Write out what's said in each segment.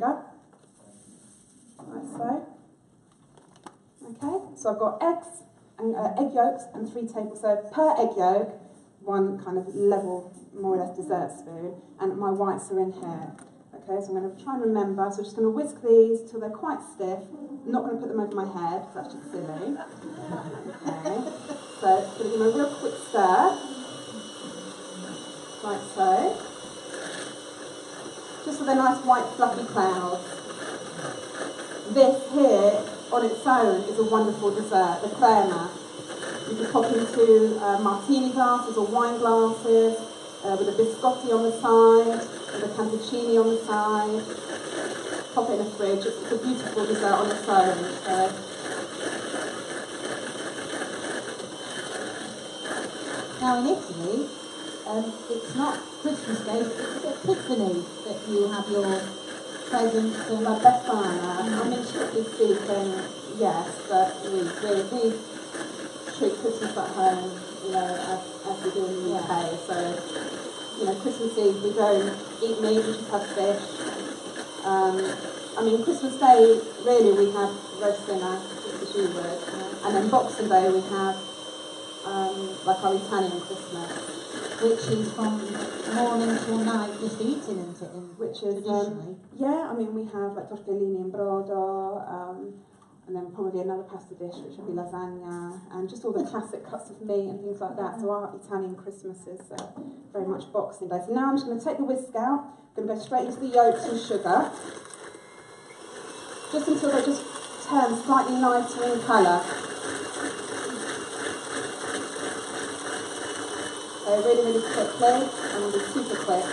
sugar, like so. Okay, so I've got eggs and egg yolks and 3 tablespoons. So per egg yolk, 1 kind of level, more or less dessert spoon, and my whites are in here. Okay, so I'm going to try and remember. So I'm just going to whisk these till they're quite stiff. I'm not going to put them over my head, because that's just silly. Okay, so I'm going to give them a real quick stir, like so. Just with a nice white fluffy cloud. This here, on its own, is a wonderful dessert, the crema. You can pop into martini glasses or wine glasses, with a biscotti on the side, with a cantuccini on the side. Pop it in the fridge. It's a beautiful dessert on its own. So. Now in Italy, it's not Christmas Day, it's Epiphany that you have your presents and La Befana. I mean, strictly speaking, yes, but we treat Christmas at home, you know, as we do in the UK. So, you know, Christmas Eve we don't eat meat, we just have fish. I mean, Christmas Day, really, we have roast dinner, just as you would. And then Boxing Day we have, like our Italian Christmas. Which is from morning till night, just eating, isn't it? Which is, traditionally. yeah, I mean, we have like tortellini in brodo, and then probably another pasta dish, which would be lasagna, and just all the classic cuts of meat and things like that. So our Italian Christmas is very much Boxing Day. So now I'm just going to take the whisk out, I'm going to go straight into the yolks and sugar, just until they just turn slightly lighter in colour. So really, really quickly, and we'll be super quick.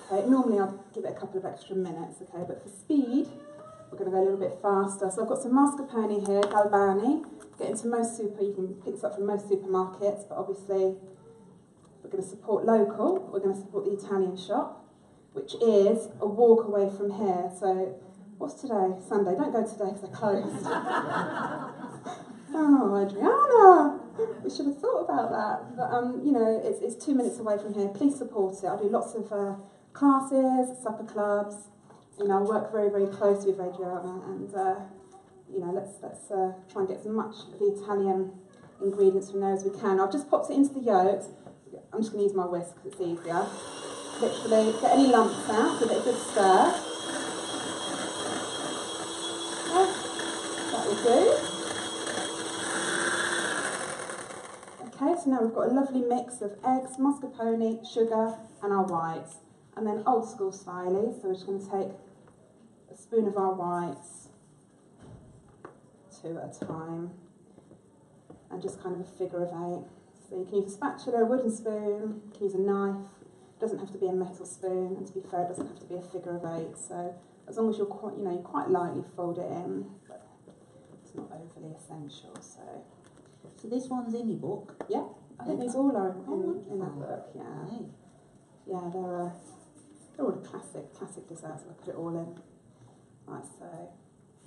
Okay, normally I'll give it a couple of extra minutes, okay, but for speed, we're going to go a little bit faster. So I've got some mascarpone here, Galbani. Get into most you can pick this up from most supermarkets, but obviously we're going to support local. We're going to support the Italian shop, which is a walk away from here. So what's today? Sunday. Don't go today because they're closed. Oh, Adriana, we should have thought about that. But you know, it's 2 minutes away from here. Please support it. I do lots of classes, supper clubs. You know, I work very, very closely with Adriana, and you know, let's try and get as much of the Italian ingredients from there as we can. I've just popped it into the yolks. I'm just going to use my whisk because it's easier. Literally, get any lumps out, give it a good stir. Yeah, that will do. Okay, so now we've got a lovely mix of eggs, mascarpone, sugar, and our whites. And then old school styly, so we're just going to take a spoon of our whites, 2 at a time, and just kind of a figure of 8. So you can use a spatula, a wooden spoon, you can use a knife. It doesn't have to be a metal spoon, and to be fair, it doesn't have to be a figure of 8. So as long as you're quite, you know, you quite lightly fold it in, but it's not overly essential. So this one's in your book? Yeah, I think these all are in that book. Yeah, Right. Yeah, they're all the classic desserts. I put it all in. Right, so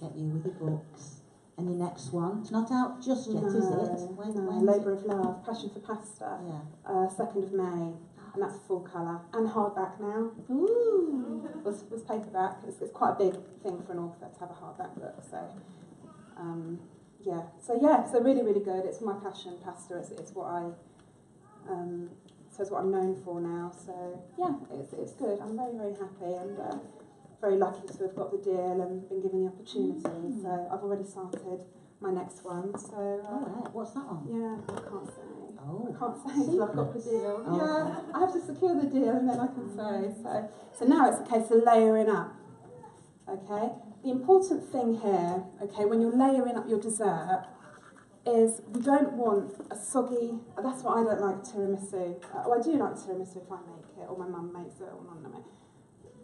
Get you with your books. And your next one, it's not out just yet, is it? No, Labour of Love, Passion for Pasta, Yeah. 2nd of May, and that's full colour and hardback now. Ooh. It was paperback. It's quite a big thing for an author to have a hardback book. So, so really, really good. It's my passion, pasta. It's what it's what I'm known for now. So yeah, it's good. I'm very, very happy and very lucky to have got the deal and been given the opportunity. So I've already started my next one. So Alright, what's that one? yeah, I can't say. Oh. I can't say until I've got the deal. Oh. Yeah, I have to secure the deal and then I can say. So now it's a case of layering up. Okay. The important thing here, okay, when you're layering up your dessert, is we don't want a soggy. That's what I don't like tiramisu. I do like tiramisu if I make it, or my mum makes it, or my mum makes it.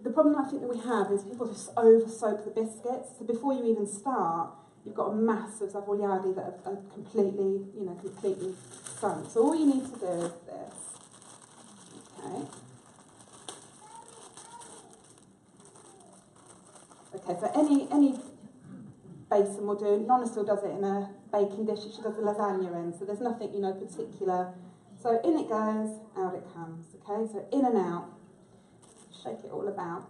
The problem I think that we have is people just over-soak the biscuits. So before you even start, you've got a mass of zavogliardi that are completely sunk. So all you need to do is this. Okay. Okay, so any basin will do. Nonna still does it in a baking dish. She does the lasagna in, so there's nothing, particular. So in it goes, out it comes. Okay, so in and out. Shake it all about.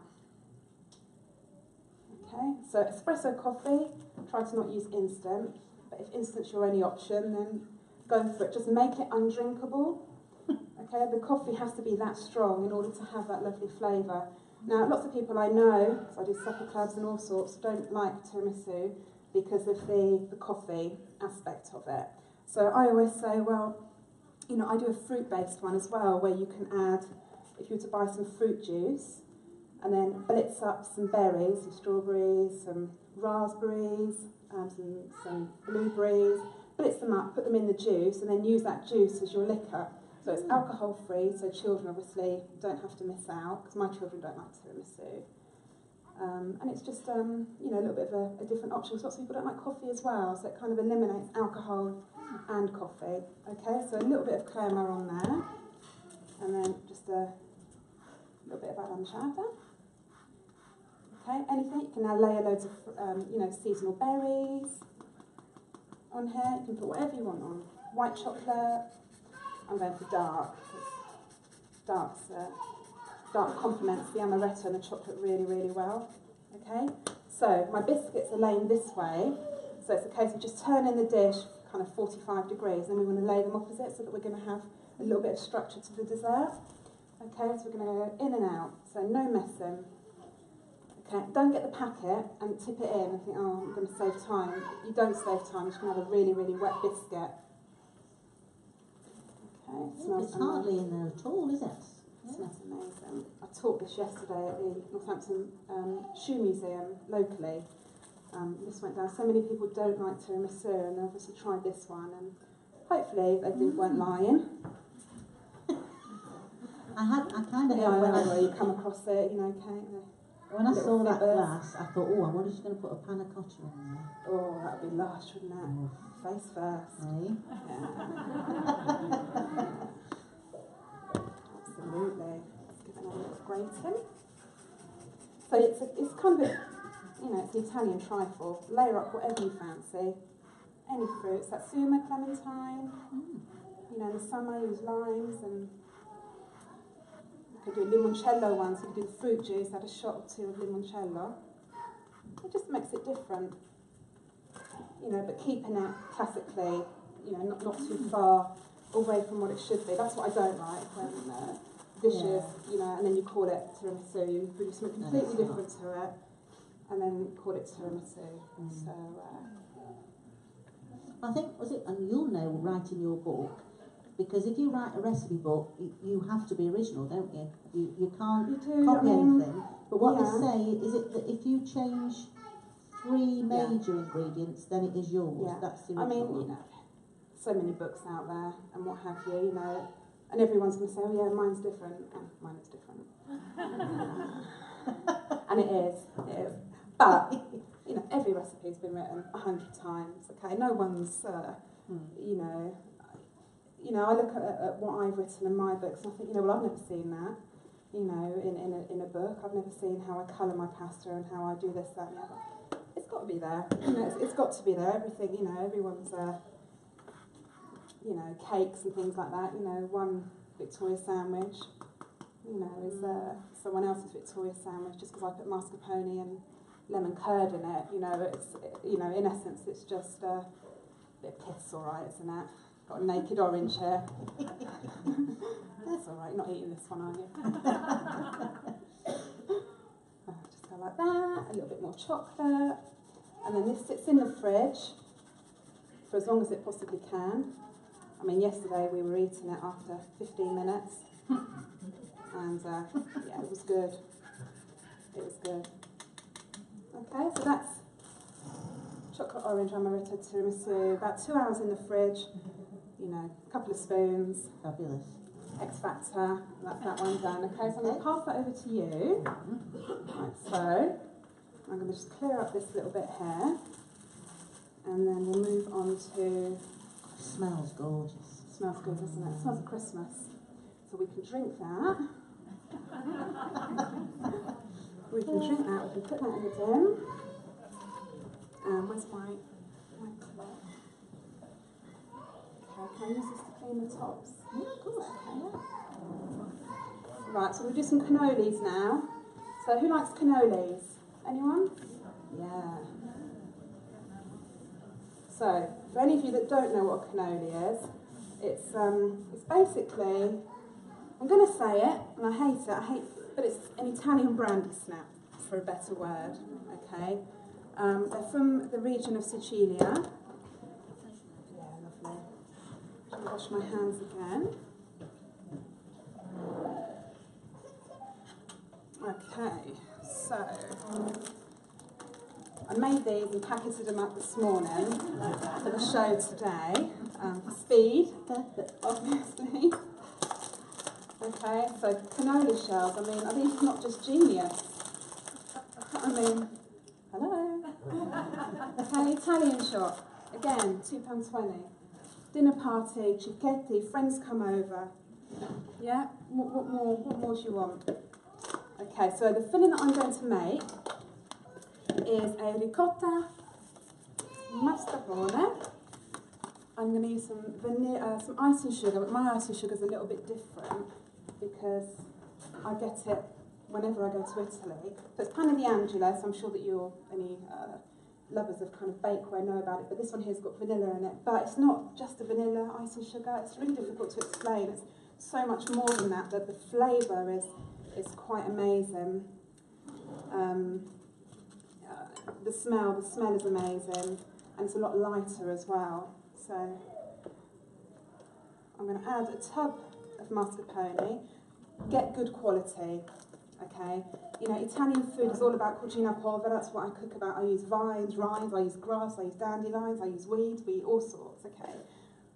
Okay, so espresso coffee, try to not use instant, but if instant's your only option, then go for it. Just make it undrinkable. Okay, the coffee has to be that strong in order to have that lovely flavour. Now, lots of people I know, so I do supper clubs and all sorts, don't like tiramisu because of the coffee aspect of it. So I always say, well, you know, I do a fruit-based one as well, where you can add, if you were to buy some fruit juice, and then blitz up some berries, some strawberries, some raspberries, some blueberries, blitz them up, put them in the juice, and then use that juice as your liquor. So it's alcohol-free, so children obviously don't have to miss out, because my children don't like tiramisu. And it's just, you know, a little bit of a different option. Lots of people don't like coffee as well, so it kind of eliminates alcohol and coffee. Okay, so a little bit of crema on there, and then just a little bit of aranciata. Okay, anything. You can now layer loads of, you know, seasonal berries on here. You can put whatever you want on. White chocolate. I'm going for dark, because dark complements the amaretto and the chocolate really, really well. Okay, so my biscuits are laying this way, so it's a case of just turning the dish kind of 45 degrees, and we want to lay them opposite so that we're going to have a little bit of structure to the dessert. Okay, so we're going to go in and out, so no messing. Okay, don't get the packet and tip it in and think, oh, I'm going to save time. You don't save time, you're just going to have a really, really wet biscuit. It's hardly in there at all, is it? It smells amazing. I taught this yesterday at the Northampton Shoe Museum locally. This went down. So many people don't like tiramisu, and they obviously tried this one, and hopefully they weren't lying. I kind of know where you come across it, you know, Kate. When I saw that glass, I thought, oh, I wonder if she's going to put a panna cotta in there. Oh, that would be lush, wouldn't it? Oh. Face first. Eh? Yeah. Absolutely. Let's give it another little grating. So it's kind of, you know, it's an Italian trifle. Layer up whatever you fancy. Any fruits, satsuma, clementine. You know, in the summer use limes, and you could do a limoncello one, so you could do the fruit juice, add a shot or two of limoncello. It just makes it different. You know, but keeping it classically, you know, not too far away from what it should be. That's what I don't like when dishes, you know, and then you call it tiramisu, you do something completely different to it, and then call it tiramisu. So, I think, and you'll know, write in your book, because if you write a recipe book, you have to be original, don't you? You can't copy anything. But what they say is it that if you change 3 major ingredients, then it is yours. Yeah. That's the original. I mean, you know, so many books out there and what have you, you know, and everyone's going to say, oh yeah, mine's different. Mine is different. And it is. But, you know, every recipe's been written 100 times, okay? No one's, you know, I look at what I've written in my books and I think, you know, well, I've never seen that, you know, in a book. I've never seen how I colour my pasta and how I do this, that and the other. It's got to be there. You know, it's got to be there. Everything, you know, everyone's, you know, cakes and things like that. You know, one Victoria sandwich, you know, is someone else's Victoria sandwich just because I put mascarpone and lemon curd in it. You know, you know, in essence, it's just a bit of piss, all right, isn't it? Got a naked orange here. That's all right. You're not eating this one, are you? Just go like that. A little bit more chocolate. And then this sits in the fridge for as long as it possibly can. I mean, yesterday we were eating it after 15 minutes. And yeah, it was good. It was good. Okay, so that's chocolate orange amaretto tiramisu. About 2 hours in the fridge. You know, a couple of spoons. Fabulous. X Factor. That's that one done. Okay, so I'm going to pass that over to you. Right, so I'm going to just clear up this little bit here. And then we'll move on to... It smells gorgeous. It smells good, doesn't it? It smells of Christmas. So we can drink that. We can drink that. We can put that in the tin. Where's my cloth? Okay, can I use this to clean the tops? Yeah, of course. Okay. Right, so we'll do some cannolis now. So who likes cannolis? Anyone? Yeah. So, for any of you that don't know what a cannoli is, it's basically, I'm going to say it, and I hate it, but it's an Italian brandy snap, for a better word, okay? They're from the region of Sicilia. Yeah, lovely. I'll wash my hands again. Okay, so I made these and packeted them up this morning for the show today, for speed, obviously. Okay, so cannoli shells, I mean, are these not just genius? I mean, hello. Okay, Italian shop, again, £2.20. Dinner party, cicchetti, friends come over. Yeah, what more do you want? Okay, so the filling that I'm going to make is a ricotta mascarpone. I'm going to use some vanilla, some icing sugar, but my icing sugar is a little bit different because I get it whenever I go to Italy. So it's pane di Angelo, so I'm sure that any lovers of kind of bakeware know about it, but this one here's got vanilla in it. But it's not just a vanilla icing sugar, it's really difficult to explain. It's so much more than that, that the flavour is quite amazing. The smell is amazing, and it's a lot lighter as well. So I'm going to add a tub of mascarpone. Get good quality, okay? You know, Italian food is all about cucina povera. That's what I cook about. I use vines, rinds, I use grass, I use dandelions, I use weeds, we eat all sorts, okay?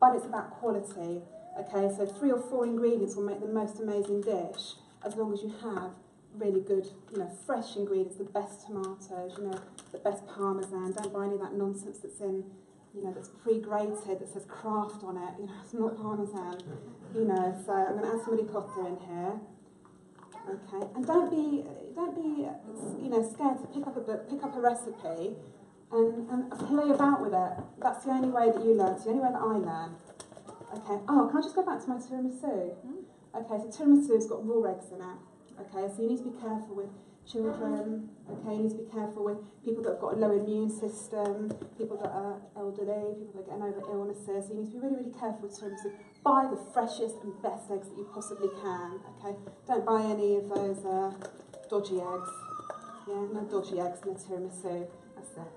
But it's about quality, okay? So 3 or 4 ingredients will make the most amazing dish, as long as you have really good, you know, fresh ingredients, the best tomatoes, you know, the best parmesan. Don't buy any of that nonsense that's in, you know, that's pre-grated, that says Kraft on it. You know, it's not parmesan. You know, so I'm going to add some ricotta in here. Okay, and don't be, you know, scared to pick up a book, pick up a recipe, and play about with it. That's the only way that you learn. It's the only way that I learn. Okay. Oh, can I just go back to my tiramisu? Okay, so tiramisu's got raw eggs in it. Okay, so you need to be careful with children. Okay, you need to be careful with people that have got a low immune system, people that are elderly, people that are getting over illnesses. So you need to be really, really careful with tiramisu. Buy the freshest and best eggs that you possibly can. Okay, don't buy any of those dodgy eggs. Yeah, no dodgy eggs in the tiramisu. That's it.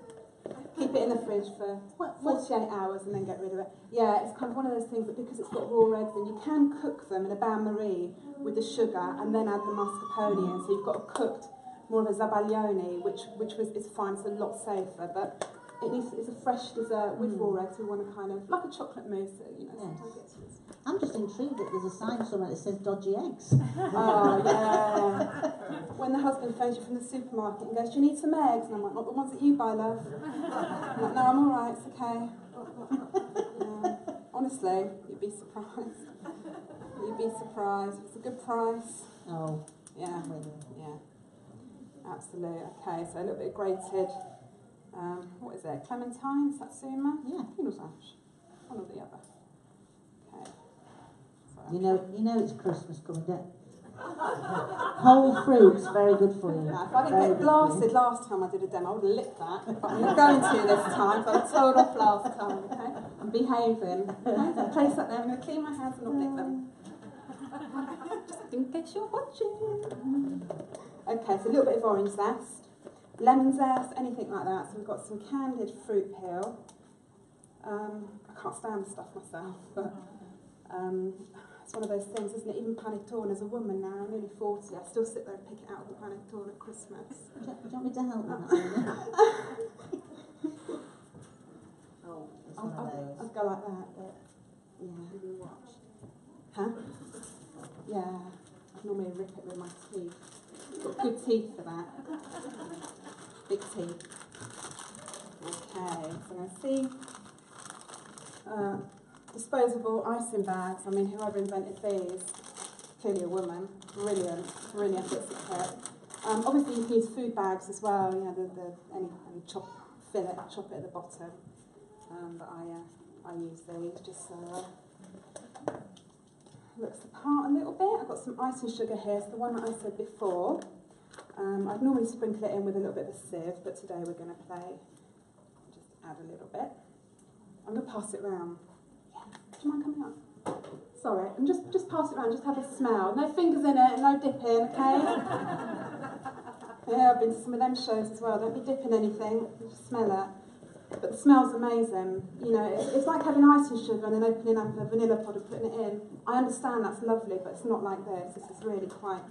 Keep it in the fridge for 48 hours and then get rid of it. Yeah, it's kind of one of those things that because it's got raw eggs, then you can cook them in a bain-marie with the sugar and then add the mascarpone in. So you've got a cooked, more of a zabaglione, which is fine. It's a lot safer, but it's a fresh dessert with raw eggs. We want to kind of like a chocolate mousse, you know. Sometimes it's I'm just intrigued that there's a sign somewhere that says dodgy eggs. Oh, yeah. When the husband phones you from the supermarket and goes, do you need some eggs? And I'm like, not the ones that you buy, love. I'm like, no, I'm all right, it's okay. Yeah. Honestly, you'd be surprised. You'd be surprised. It's a good price. Oh. Yeah. Yeah. Absolutely. Okay, so a little bit of grated, what is it, clementine, satsuma? Yeah. One or the other. Okay. You know it's Christmas coming, don't you? Whole fruit's very good for you. Now, if I didn't get blasted last time I did a demo, I would have licked that. But I'm not going to this time, so I told off last time, okay? I'm behaving. Okay? So place that there, I'm going to clean my hands and not lick them. Just in case you're watching. Okay, so a little bit of orange zest, lemon zest, anything like that. So we've got some candied fruit peel. I can't stand the stuff myself, but it's one of those things, isn't it? Even panettone as a woman now, I'm nearly 40, I still sit there and pick it out of the panettone at Christmas. Do you want me to help with that? Oh, it's one of those. I'd go like that, but yeah. Have you watched? Huh? Yeah. I normally rip it with my teeth. Got good teeth for that. Big teeth. Okay, so I'm going to see. Disposable icing bags. I mean, whoever invented these, clearly a woman. Brilliant, brilliant bits of kit. Obviously, you can use food bags as well. You know, any chop it at the bottom. But I use these just so looks the part a little bit. I've got some icing sugar here. It's the one that I said before. I'd normally sprinkle it in with a little bit of a sieve, but today we're going to just add a little bit. I'm going to pass it round. Yeah. Do you mind coming up? Sorry, and just pass it around, just have a smell. No fingers in it, no dipping, okay? Yeah, I've been to some of them shows as well. Don't be dipping anything, just smell it. But the smell's amazing. You know, it's like having icing sugar and then opening up a vanilla pod and putting it in. I understand that's lovely, but it's not like this. This is really quite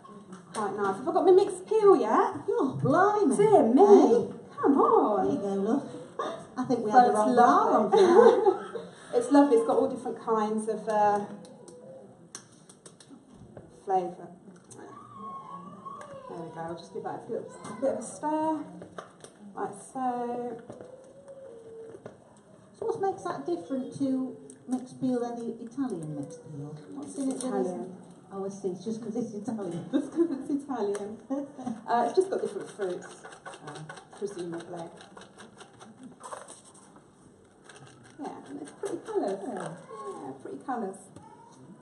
nice. Have I got my mixed peel yet? Oh, blimey. Dear me. Hey. Come on. There you go, love. I think we had the wrong bar on for It's lovely. It's got all different kinds of flavour. There we go. I'll just give that a bit of a stir, like so. So what makes that different to mixed peel than the Italian mixed peel? What's in it? Italian. Oh, I see. It's just because it's Italian. Just because it's Italian. It's just got different fruits, presumably. Yeah, and it's pretty colours. Yeah, pretty colours.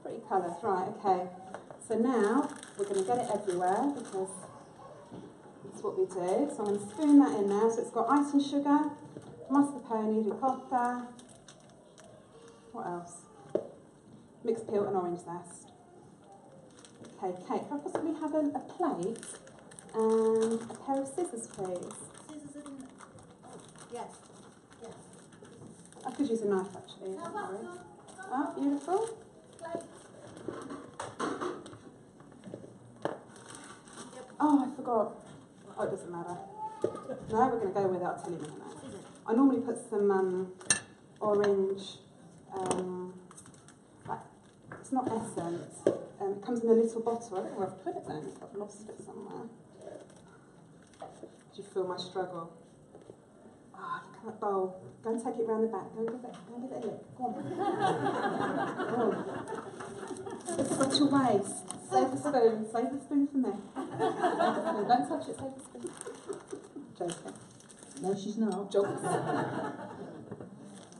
Pretty colours. Right, okay. So now we're going to get it everywhere because that's what we do. So I'm going to spoon that in now. So it's got icing sugar, mascarpone, ricotta. What else? Mixed peel and orange zest. Okay, Kate, can I possibly have a plate and a pair of scissors, please? Scissors and... Yes. Yes. I could use a knife, actually. No, Sorry. no. Oh, beautiful. Plate. Oh, I forgot. Oh, it doesn't matter. No, we're going to go with it. I'll tell you in a minute. I normally put some orange, like, it's not essence. It comes in a little bottle. I don't know where I've put it then. I've lost it somewhere. Do you feel my struggle? Oh, look at that bowl. Go and take it round the back. Go and give it a lick. Go on. It's such a waste. Save the spoon. Save the spoon for me. Don't touch it. Save the spoon. Joking. No, she's not. Jokes.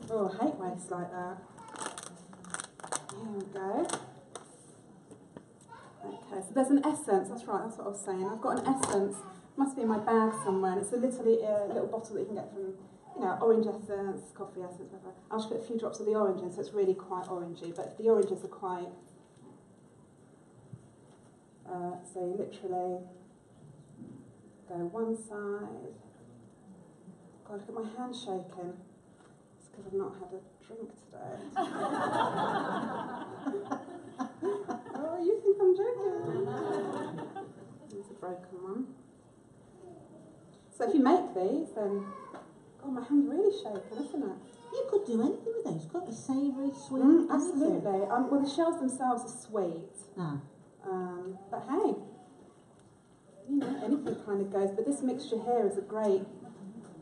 Oh, I hate waste like that. Here we go. Okay, so there's an essence. That's right. That's what I was saying. I've got an essence. Must be in my bag somewhere. And it's a little bottle that you can get from, you know, orange essence, coffee essence, whatever. I'll just put a few drops of the orange in, so it's really quite orangey. But the oranges are quite. So you literally go one side. God, look at my hand shaking. It's because I've not had a drink today. Oh, you think I'm joking? It's a broken one. So if you make these, then... God, my hand's really shaking, isn't it? You could do anything with those, couldn't you? Savoury, sweet, absolutely. Well, the shells themselves are sweet. Ah. But hey, you know, anything kind of goes. But this mixture here is great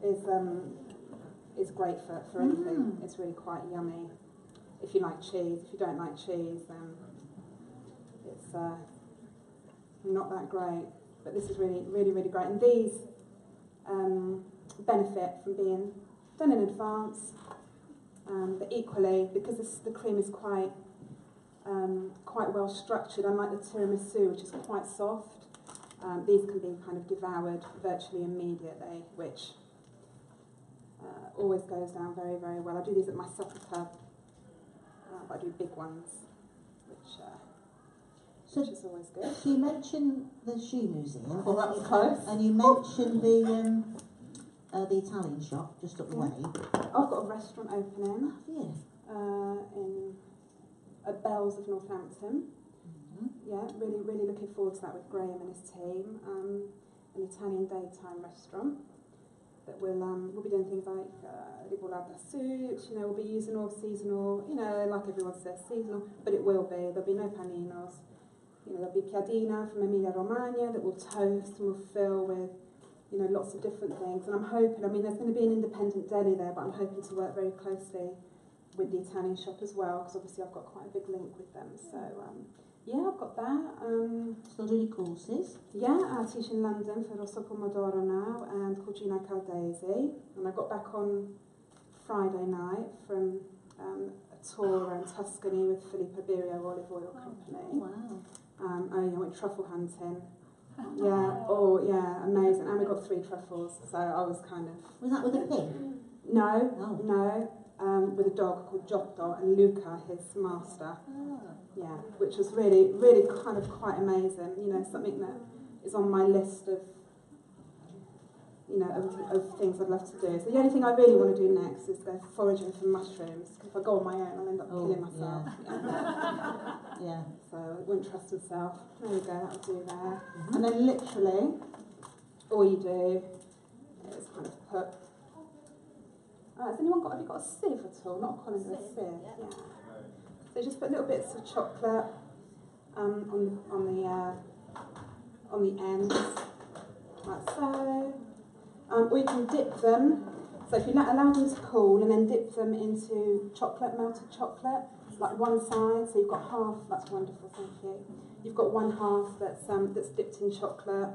for anything. It's really quite yummy. If you like cheese, if you don't like cheese, then it's not that great. But this is really, really, really great. And these benefit from being done in advance. But equally, because the cream is quite well structured, unlike the tiramisu, which is quite soft, these can be kind of devoured virtually immediately, which always goes down very, very well. I do these at my supper tub, but I do big ones, which is always good. So you mentioned the shoe museum. Well, that was close. And you mentioned the Italian shop just up the way. I've got a restaurant opening. Yeah. In at Bells of Northampton. Yeah, really, really looking forward to that with Graham and his team. An Italian daytime restaurant that we'll be doing things like ribollata soups. You know, we'll be using all seasonal. You know, like everyone says, seasonal, but it will be. There'll be no paninos. You know, there'll be piadina from Emilia Romagna that we'll toast and we'll fill with, you know, lots of different things. And I'm hoping. I mean, there's going to be an independent deli there, but I'm hoping to work very closely with the Italian shop as well, because obviously I've got quite a big link with them. So yeah, I've got that. Still doing courses? Yeah, I teach in London for Rosso Pomodoro now and Cucina Caldesi, and I got back on Friday night from a tour around Tuscany with Filippo Berio Olive Oil Company. Wow. I went truffle hunting Yeah, oh yeah, amazing. And we got 3 truffles, so I was kind of... Was that with a pig? No, Oh. no, with a dog called Giotto and Luca, his master. Oh. Yeah, which was really, really kind of quite amazing. You know, something that is on my list of, you know, of things I'd love to do. So the only thing I really want to do next is go foraging for mushrooms. Because if I go on my own, I'll end up killing myself. Yeah. So I wouldn't trust myself. There we go, that'll do there. And then literally, all you do is kind of put... have you got a sieve at all? Not a colander, a sieve. Yeah. So just put little bits of chocolate on the ends, like so. Or you can dip them. So if you allow them to cool and then dip them into chocolate, melted chocolate, like one side. So you've got half. That's wonderful, thank you. You've got one half that's dipped in chocolate.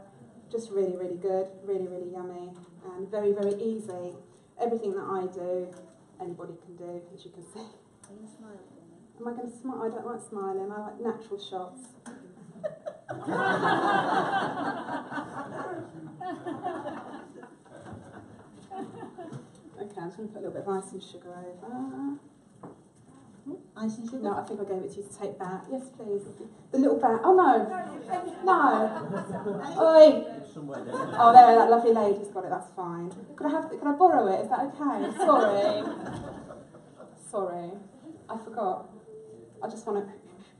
Just really, really good, really, really yummy, and very, very easy. Everything that I do, anybody can do, as you can see. Are you smiling for me? Am I going to smile? I don't like smiling. I like natural shots. Okay, I'm just going to put a little bit of icing sugar over. Icing sugar? No, I think I gave it to you to take back. Yes, please. The little bag. Oh, no. No. Oi. Oh, there, that lovely lady's got it. That's fine. Could I borrow it? Is that okay? Sorry. I forgot. I just want to...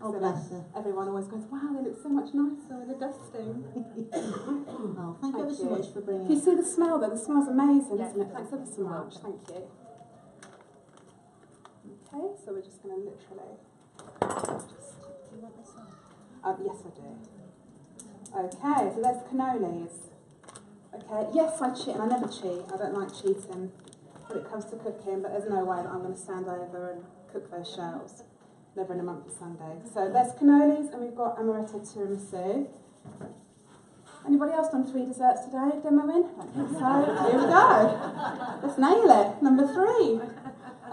Oh, bless her. Everyone always goes, wow, they look so much nicer when they're dusting. Oh, thank you ever so much for bringing Can you see the smell though? The smell's amazing, isn't it? Thanks ever so much. Thank you. Okay, so we're just going to literally just... Do you want this one? yes, I do. Okay, so there's cannolis. Okay, yes, I cheat, and I never cheat. I don't like cheating when it comes to cooking, but there's no way that I'm going to stand over and cook those shells. Never in a month of Sunday. So there's cannolis, and we've got amaretto tiramisu. Anybody else done 3 desserts today? Demoing? I don't think so. Here we go. Let's nail it. Number 3.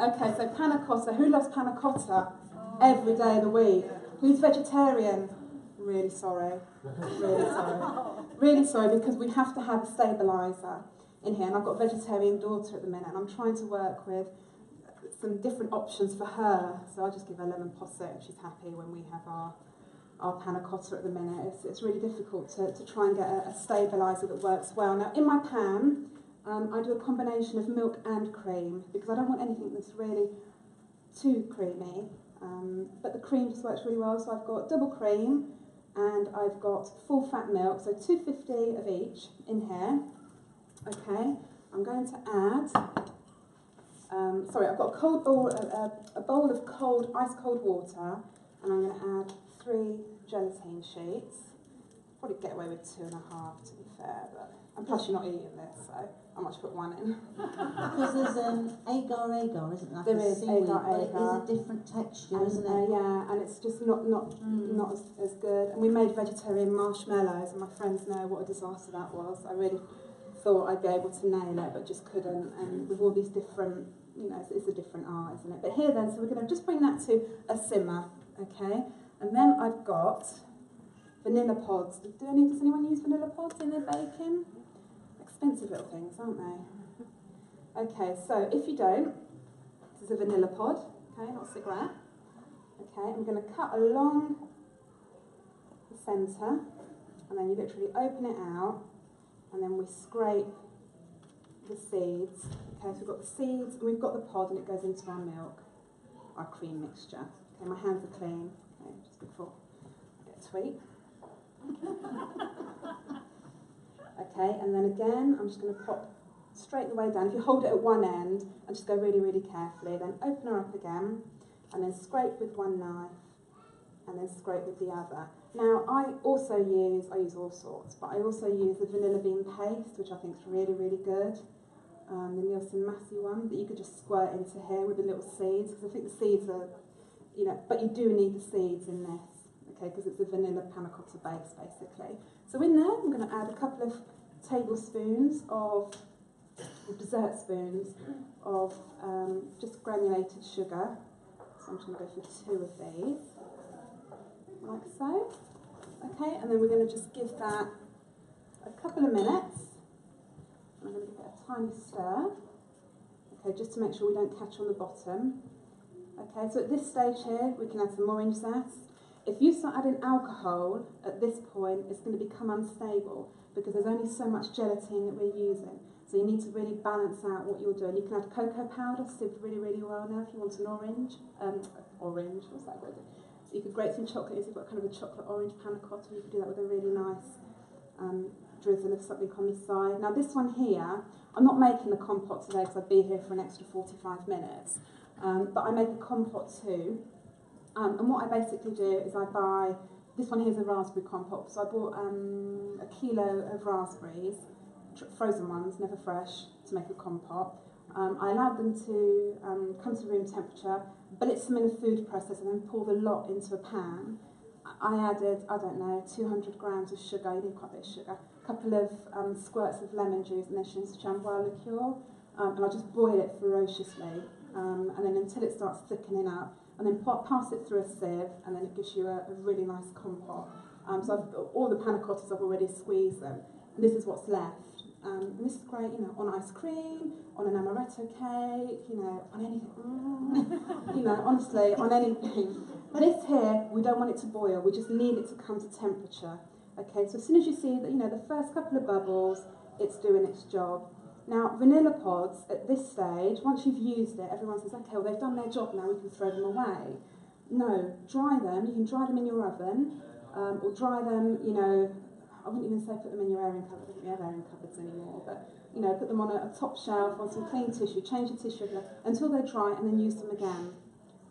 Okay, so panna cotta. Who loves panna cotta? Every day of the week. Who's vegetarian? Really sorry. Really sorry, because we have to have a stabiliser in here, and I've got a vegetarian daughter at the minute, and I'm trying to work with some different options for her. So I'll just give her lemon posset, and she's happy when we have our panna cotta at the minute. It's really difficult to try and get a stabiliser that works well. Now, in my pan, I do a combination of milk and cream, because I don't want anything that's really too creamy. But the cream just works really well, so I've got double cream, and I've got full fat milk, so 250 of each in here. Okay, I'm going to add, I've got a bowl of ice cold water, and I'm going to add 3 gelatine sheets. Probably get away with 2.5 to be fair, and plus you're not eating this, so I might put 1 in. Because there's agar, isn't there? There is agar. But it is a different texture, isn't it? Yeah, and it's just not as good. And we made vegetarian marshmallows, and my friends know what a disaster that was. I really thought I'd be able to nail it, but just couldn't. And with all these different, it's a different art, isn't it? But here then, so we're going to just bring that to a simmer, okay? And then I've got vanilla pods. Does anyone use vanilla pods in their baking? Expensive little things, aren't they? Okay, so if you don't, this is a vanilla pod, okay, not a cigarette. Okay, I'm going to cut along the centre, and then you literally open it out, and then we scrape the seeds. Okay, so we've got the seeds, and we've got the pod, and it goes into our milk, our cream mixture. Okay, my hands are clean, okay, just before I get a tweet. Okay, and then again, I'm just going to pop straight the way down. If you hold it at one end, and just go really, really carefully, then open her up again, and then scrape with one knife, and then scrape with the other. Now, I use all sorts, but I also use the vanilla bean paste, which I think is really, really good. The Nielsen Massey one, that you could just squirt into here with the little seeds, because I think the seeds are, but you do need the seeds in this, okay, because it's a vanilla panna cotta base, basically. So in there, I'm going to add a couple of tablespoons or dessert spoons of just granulated sugar. So I'm just going to go for 2 of these, like so. Okay, and then we're going to just give that a couple of minutes. I'm going to give it a tiny stir. Okay, just to make sure we don't catch on the bottom. Okay, so at this stage here, we can add some orange zest. If you start adding alcohol at this point, it's going to become unstable because there's only so much gelatin that we're using. So you need to really balance out what you're doing. You can add cocoa powder, sieved really, really well now if you want an orange. What's that word? So you could grate some chocolate if you've got kind of a chocolate orange panna cotta. You could do that with a really nice drizzle of something on the side. Now this one here, I'm not making the compote today because I'd be here for an extra 45 minutes. But I make a compote too. And what I basically do is I buy, this one here is a raspberry compote, so I bought a kilo of raspberries, frozen ones, never fresh, to make a compote. I allowed them to come to room temperature, blitz them in a food processor and then pour the lot into a pan. I added, I don't know, 200 grams of sugar, you need quite a bit of sugar, a couple of squirts of lemon juice and then chambois liqueur, and I just boil it ferociously, and then until it starts thickening up, and then pass it through a sieve, and then it gives you a really nice compote. So all the panna cottas, I've already squeezed them, and this is what's left. And this is great, you know, on ice cream, on an amaretto cake, you know, on anything. You know, honestly, on anything. This here, we don't want it to boil, we just need it to come to temperature. Okay, so as soon as you see that, you know, the first couple of bubbles, it's doing its job. Now, vanilla pods, at this stage, once you've used it, everyone says, okay, well, they've done their job now, we can throw them away. No, dry them, you can dry them in your oven, or dry them, you know, I wouldn't even say put them in your airing cupboard, I don't think we have airing cupboards anymore, but, you know, put them on a top shelf, on some clean tissue, change the tissue until they're dry, and then use them again.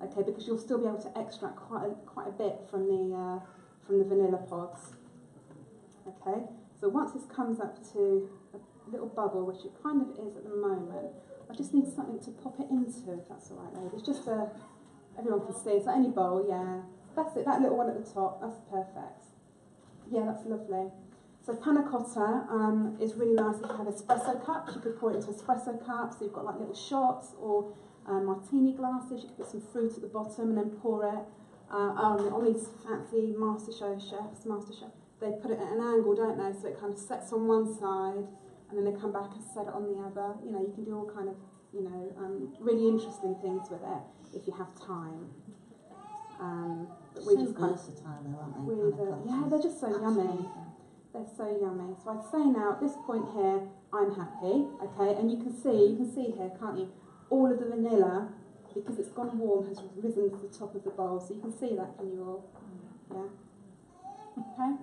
Okay, because you'll still be able to extract quite a bit from the vanilla pods. Okay, so once this comes up to a little bubble, which it kind of is at the moment, I just need something to pop it into, if that's all right, ladies. Just everyone can see. So any bowl, yeah. That's it. That little one at the top. That's perfect. Yeah, that's lovely. So panna cotta is really nice if you have espresso cups. You could pour it into espresso cups. So you've got like little shots or martini glasses. You could put some fruit at the bottom and then pour it. On these fancy chefs, they put it at an angle, don't they? So it kind of sets on one side and then they come back and set it on the other. You know, you can do all kind of, you know, really interesting things with it if you have time. But we so just kind versatile, though, aren't they? yeah, they're just so yummy. They're so yummy. So I'd say now at this point here, I'm happy, okay? And you can see here, can't you? All of the vanilla, because it's gone warm, has risen to the top of the bowl. So you can see that, can you all? Yeah. Okay.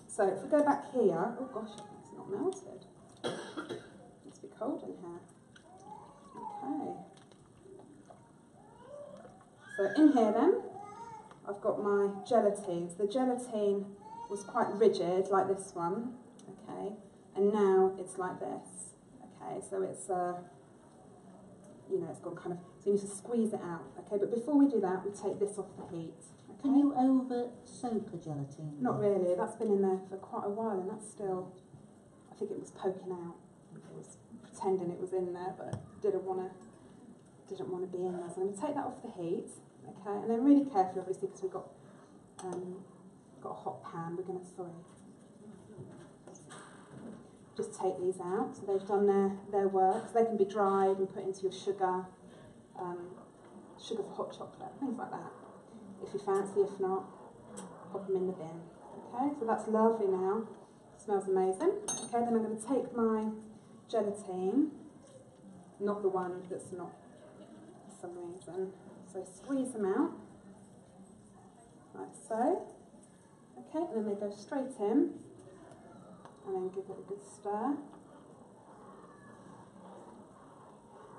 So if we go back here, oh gosh, it's not melted. It must be cold in here. Okay. So in here then, I've got my gelatine. So the gelatine was quite rigid, like this one, okay, and now it's like this, okay, so it's, you know, it's gone kind of, so you need to squeeze it out, okay, but before we do that, we take this off the heat, okay? Can you over-soak a gelatine? Not really, that's been in there for quite a while, and that's still, I think it was poking out, it was pretending it was in there, but didn't want to be in there, so I'm going to take that off the heat, okay, and then really carefully, obviously, because we've got a hot pan, we're going to, just take these out. So they've done their work. So they can be dried and put into your sugar, sugar for hot chocolate, things like that. If you fancy, if not, pop them in the bin. Okay, so that's lovely now. Smells amazing. Okay, then I'm going to take my gelatine, not the one that's not for some reason. So squeeze them out, like so. Okay, and then they go straight in, and then give it a good stir.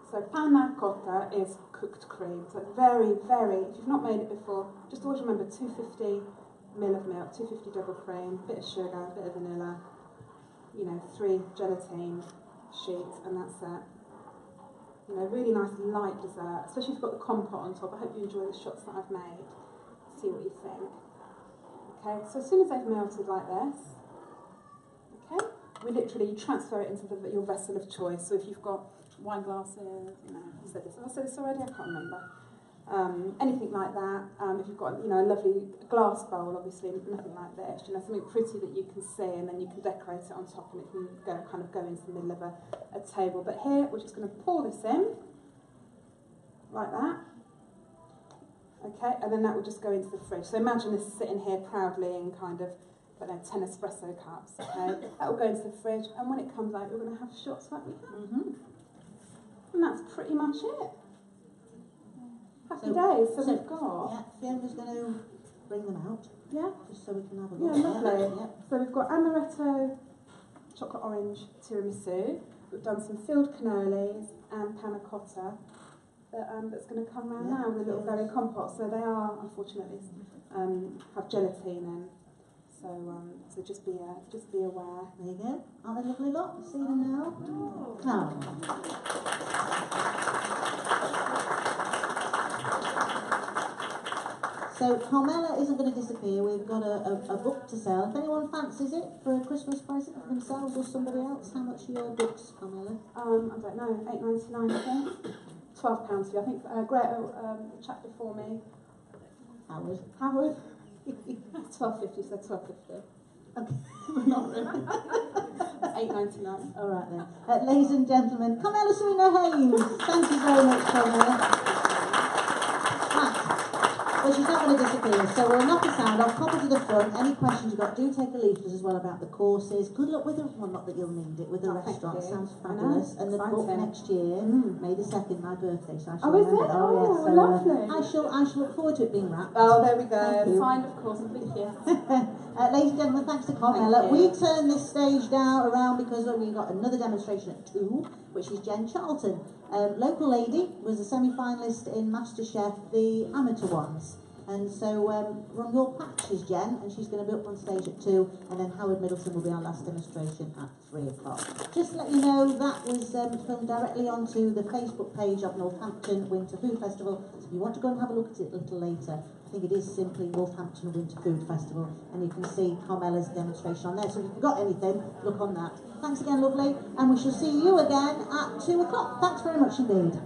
So panna cotta is cooked cream, so very, very, if you've not made it before, just always remember 250 ml of milk, 250 double cream, bit of sugar, bit of vanilla, you know, 3 gelatine sheets, and that's it. You know, really nice light dessert, especially if you've got the compote on top. I hope you enjoy the shots that I've made. See what you think. Okay, so as soon as they've melted like this, okay, we literally transfer it into your vessel of choice. So if you've got wine glasses, you know, I said this already? I can't remember. anything like that. If you've got, a lovely glass bowl, obviously nothing like this. Something pretty that you can see, and then you can decorate it on top, and it can go into the middle of a table. But here, we're just going to pour this in, like that. Okay, and then that will just go into the fridge. So imagine this sitting here proudly in kind of, 10 espresso cups. Okay, that will go into the fridge, and when it comes out, you're going to have shots like we have. And that's pretty much it. Happy days. So we've got. Yeah, Fiona's going to bring them out. Yeah. Just so we can have a look. Yeah, lovely. Yeah. So we've got amaretto, chocolate orange tiramisu. We've done some filled cannolis and panna cotta. That's going to come round now with a little berry compote. So they are, unfortunately, have gelatine in. So just be aware. There you go. Aren't they lovely lot? See them now? Oh. So Carmela isn't going to disappear. We've got a book to sell. If anyone fancies it for a Christmas present for themselves or somebody else, how much are your books, Carmela? I don't know, £8.99 I think. £12 for you. I think Greta, the chap before me. Howard. £12.50, so £12.50. Okay. Not really. £8.99. All right then. Ladies and gentlemen, Carmela Sereno-Hayes. Thank you very much, Carmela. Well, she's not going to disappear, so we'll knock the sound off, pop it to the front. Any questions you've got, do take a leaflet as well about the courses. Good luck with the, well, not that you'll need it, with the restaurant. Sounds fabulous. And the book next year, May the 2nd, my birthday, so I shall remember. Oh, yes, so, lovely. I shall look forward to it being wrapped. Oh, there we go. Signed, of course, and big kiss. Ladies and gentlemen, thanks to Carmela. We turn this stage now around because we've got another demonstration at 2, which is Jen Charlton. Local lady, was a semi-finalist in MasterChef, the amateur ones. And so run your patches, Jen, and she's going to be up on stage at 2, and then Howard Middleton will be our last demonstration at 3 o'clock. Just to let you know, that was filmed directly onto the Facebook page of Northampton Winter Food Festival. So if you want to go and have a look at it a little later, I think it is simply Northampton Winter Food Festival, and you can see Carmela's demonstration on there. So if you've got anything, look on that. Thanks again, lovely, and we shall see you again at 2 o'clock. Thanks very much indeed.